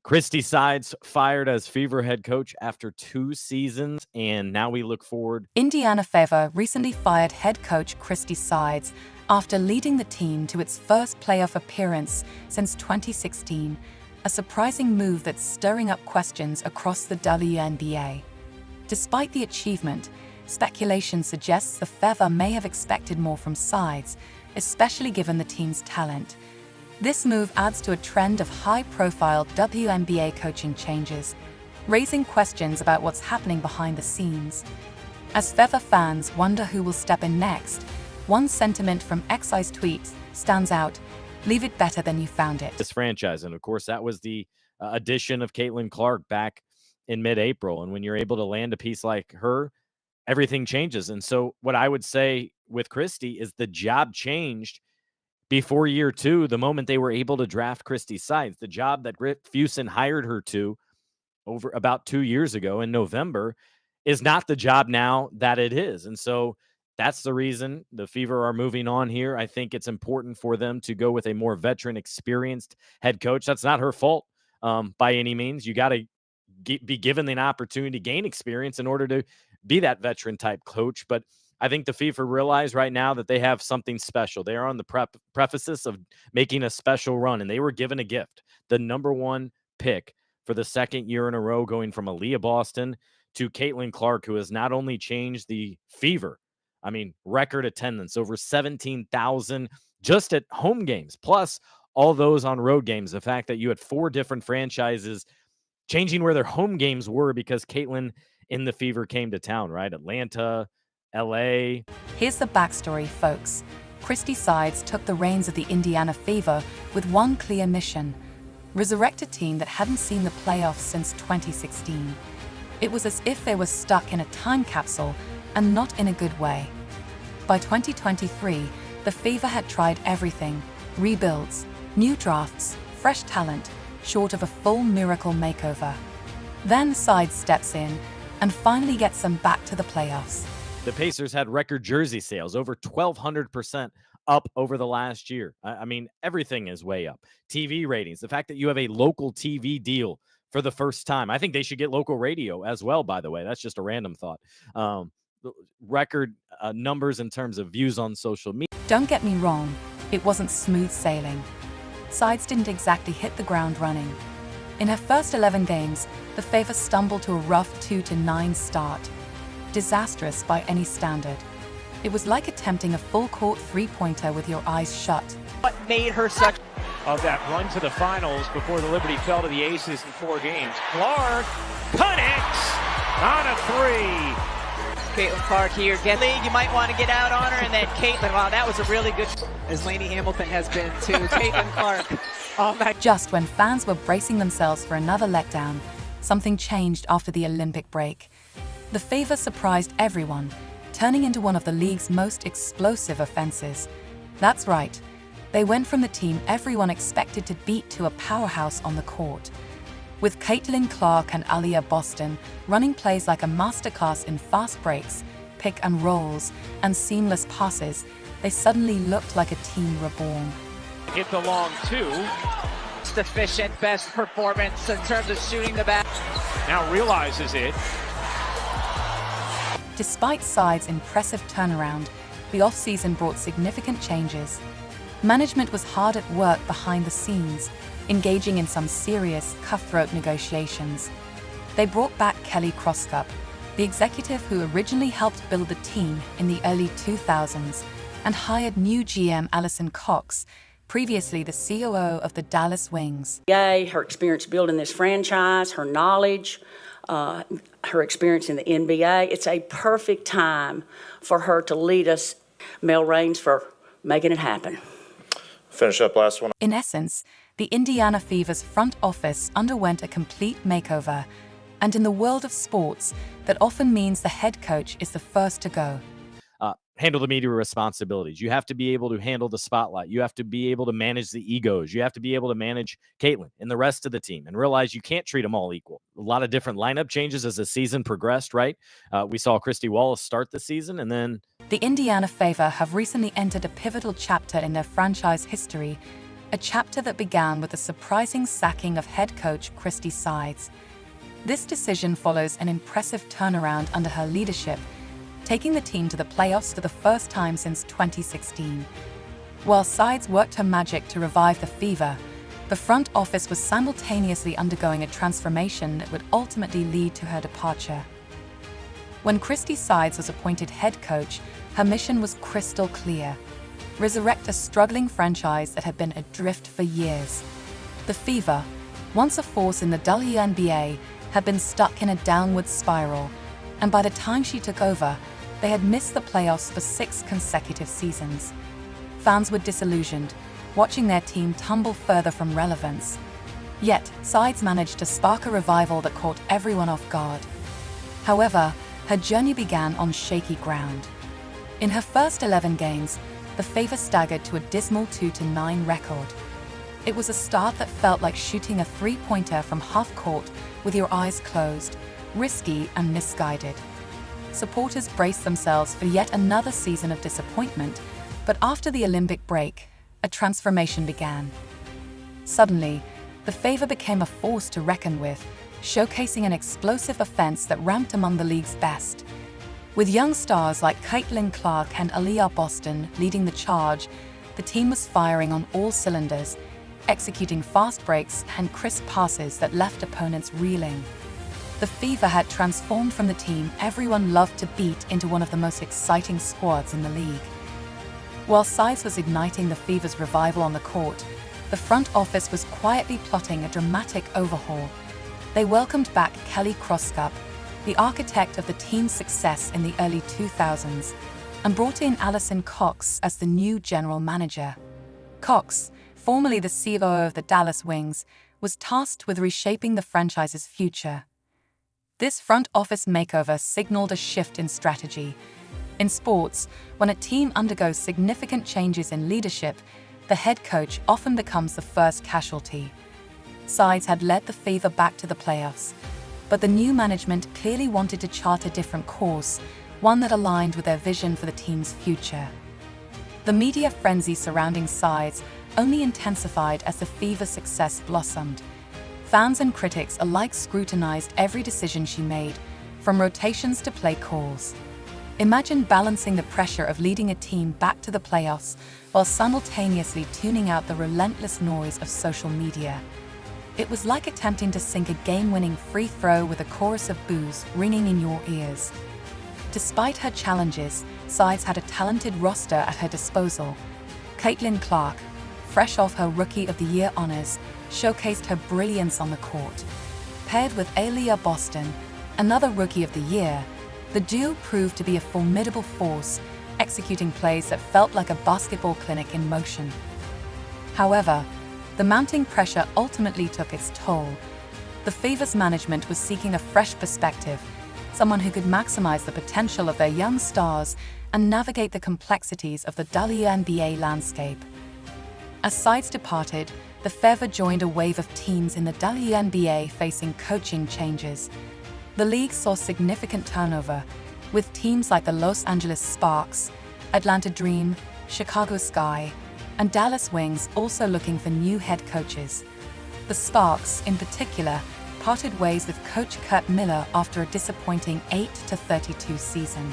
Christie Sides fired as Fever head coach after 2 seasons, and now we look forward. Indiana Fever recently fired head coach Christie Sides after leading the team to its first playoff appearance since 2016, a surprising move that's stirring up questions across the WNBA. Despite the achievement, speculation suggests the Fever may have expected more from Sides, especially given the team's talent. This move adds to a trend of high-profile WNBA coaching changes, raising questions about what's happening behind the scenes. As Fever fans wonder who will step in next, one sentiment from Xi's tweets stands out: leave it better than you found it. This franchise, and of course that was the addition of Caitlin Clark back in mid-April, and when you're able to land a piece like her, everything changes. And so what I would say with Christie is the job changed before year 2, the moment they were able to draft Christie Sides. The job that Griff Fuson hired her to over about 2 years ago in November is not the job now that it is. And so that's the reason the Fever are moving on here. I think it's important for them to go with a more veteran, experienced head coach. That's not her fault by any means. You got to be given the opportunity to gain experience in order to be that veteran type coach. But I think the Fever realize right now that they have something special. They are on the precipice of making a special run, and they were given a gift, the #1 pick for the second year in a row, going from Aaliyah Boston to Caitlin Clark, who has not only changed the Fever, I mean, record attendance, over 17,000 just at home games, plus all those on road games. The fact that you had 4 different franchises changing where their home games were because Caitlin in the Fever came to town, right? Atlanta, LA. Here's the backstory, folks. Christie Sides took the reins of the Indiana Fever with one clear mission: resurrect a team that hadn't seen the playoffs since 2016. It was as if they were stuck in a time capsule, and not in a good way. By 2023, the Fever had tried everything: rebuilds, new drafts, fresh talent, short of a full miracle makeover. Then Sides steps in and finally gets them back to the playoffs. The Pacers had record jersey sales, over 1,200% up over the last year. I mean, everything is way up. TV ratings, the fact that you have a local TV deal for the first time. I think they should get local radio as well, by the way. That's just a random thought. Record numbers in terms of views on social media. Don't get me wrong, it wasn't smooth sailing. Sides didn't exactly hit the ground running. In her first 11 games, the Fever stumbled to a rough 2-9 start. Disastrous by any standard. It was like attempting a full-court three-pointer with your eyes shut. What made her such of that run to the finals before the Liberty fell to the Aces in 4 games? Clark connects on a 3. Caitlin Clark here. You might want to get out on her, and then Caitlin. Wow, that was a really good. As Lainey Hamilton has been too. Caitlin Clark. Oh my. Just when fans were bracing themselves for another letdown, something changed after the Olympic break. The Fever surprised everyone, turning into one of the league's most explosive offenses. That's right, they went from the team everyone expected to beat to a powerhouse on the court. With Caitlin Clark and Aaliyah Boston running plays like a masterclass in fast breaks, pick and rolls, and seamless passes, they suddenly looked like a team reborn. Hit the long 2. Most efficient, best performance in terms of shooting the back. Now realizes it. Despite Sides' impressive turnaround, the offseason brought significant changes. Management was hard at work behind the scenes, engaging in some serious, cutthroat negotiations. They brought back Kelly Crosscup, the executive who originally helped build the team in the early 2000s, and hired new GM Allison Cox, previously the COO of the Dallas Wings. Her experience building this franchise, her knowledge, her experience in the NBA. It's a perfect time for her to lead us. Mel Raines for making it happen. Finish up last one. In essence, the Indiana Fever's front office underwent a complete makeover. And in the world of sports, that often means the head coach is the first to go. Handle the media responsibilities. You have to be able to handle the spotlight. You have to be able to manage the egos. You have to be able to manage Caitlin and the rest of the team and realize you can't treat them all equal. A lot of different lineup changes as the season progressed, right? We saw Christy Wallace start the season, and then the Indiana Fever have recently entered a pivotal chapter in their franchise history a chapter that began with the surprising sacking of head coach Christie Sides. This decision follows an impressive turnaround under her leadership, taking the team to the playoffs for the first time since 2016. While Sides worked her magic to revive the Fever, the front office was simultaneously undergoing a transformation that would ultimately lead to her departure. When Christie Sides was appointed head coach, her mission was crystal clear: resurrect a struggling franchise that had been adrift for years. The Fever, once a force in the WNBA, had been stuck in a downward spiral, and by the time she took over, they had missed the playoffs for 6 consecutive seasons. Fans were disillusioned, watching their team tumble further from relevance. Yet, Sides managed to spark a revival that caught everyone off guard. However, her journey began on shaky ground. In her first 11 games, the Fever staggered to a dismal 2-9 record. It was a start that felt like shooting a three-pointer from half-court with your eyes closed, risky and misguided. Supporters braced themselves for yet another season of disappointment, but after the Olympic break, a transformation began. Suddenly, the Fever became a force to reckon with, showcasing an explosive offense that ranked among the league's best. With young stars like Caitlin Clark and Aaliyah Boston leading the charge, the team was firing on all cylinders, executing fast breaks and crisp passes that left opponents reeling. The Fever had transformed from the team everyone loved to beat into one of the most exciting squads in the league. While Sides was igniting the Fever's revival on the court, the front office was quietly plotting a dramatic overhaul. They welcomed back Kelly Croscup, the architect of the team's success in the early 2000s, and brought in Allison Cox as the new general manager. Cox, formerly the COO of the Dallas Wings, was tasked with reshaping the franchise's future. This front office makeover signaled a shift in strategy. In sports, when a team undergoes significant changes in leadership, the head coach often becomes the first casualty. Sides had led the Fever back to the playoffs, but the new management clearly wanted to chart a different course, one that aligned with their vision for the team's future. The media frenzy surrounding Sides only intensified as the Fever's success blossomed. Fans and critics alike scrutinized every decision she made, from rotations to play calls. Imagine balancing the pressure of leading a team back to the playoffs while simultaneously tuning out the relentless noise of social media. It was like attempting to sink a game-winning free throw with a chorus of boos ringing in your ears. Despite her challenges, Sides had a talented roster at her disposal. Caitlin Clark, fresh off her Rookie of the Year honors, showcased her brilliance on the court. Paired with Aaliyah Boston, another Rookie of the Year, the duo proved to be a formidable force, executing plays that felt like a basketball clinic in motion. However, the mounting pressure ultimately took its toll. The Fever's management was seeking a fresh perspective, someone who could maximize the potential of their young stars and navigate the complexities of the WNBA landscape. As Sides departed, the Fever joined a wave of teams in the WNBA facing coaching changes. The league saw significant turnover, with teams like the Los Angeles Sparks, Atlanta Dream, Chicago Sky, and Dallas Wings also looking for new head coaches. The Sparks, in particular, parted ways with coach Kurt Miller after a disappointing 8-32 season.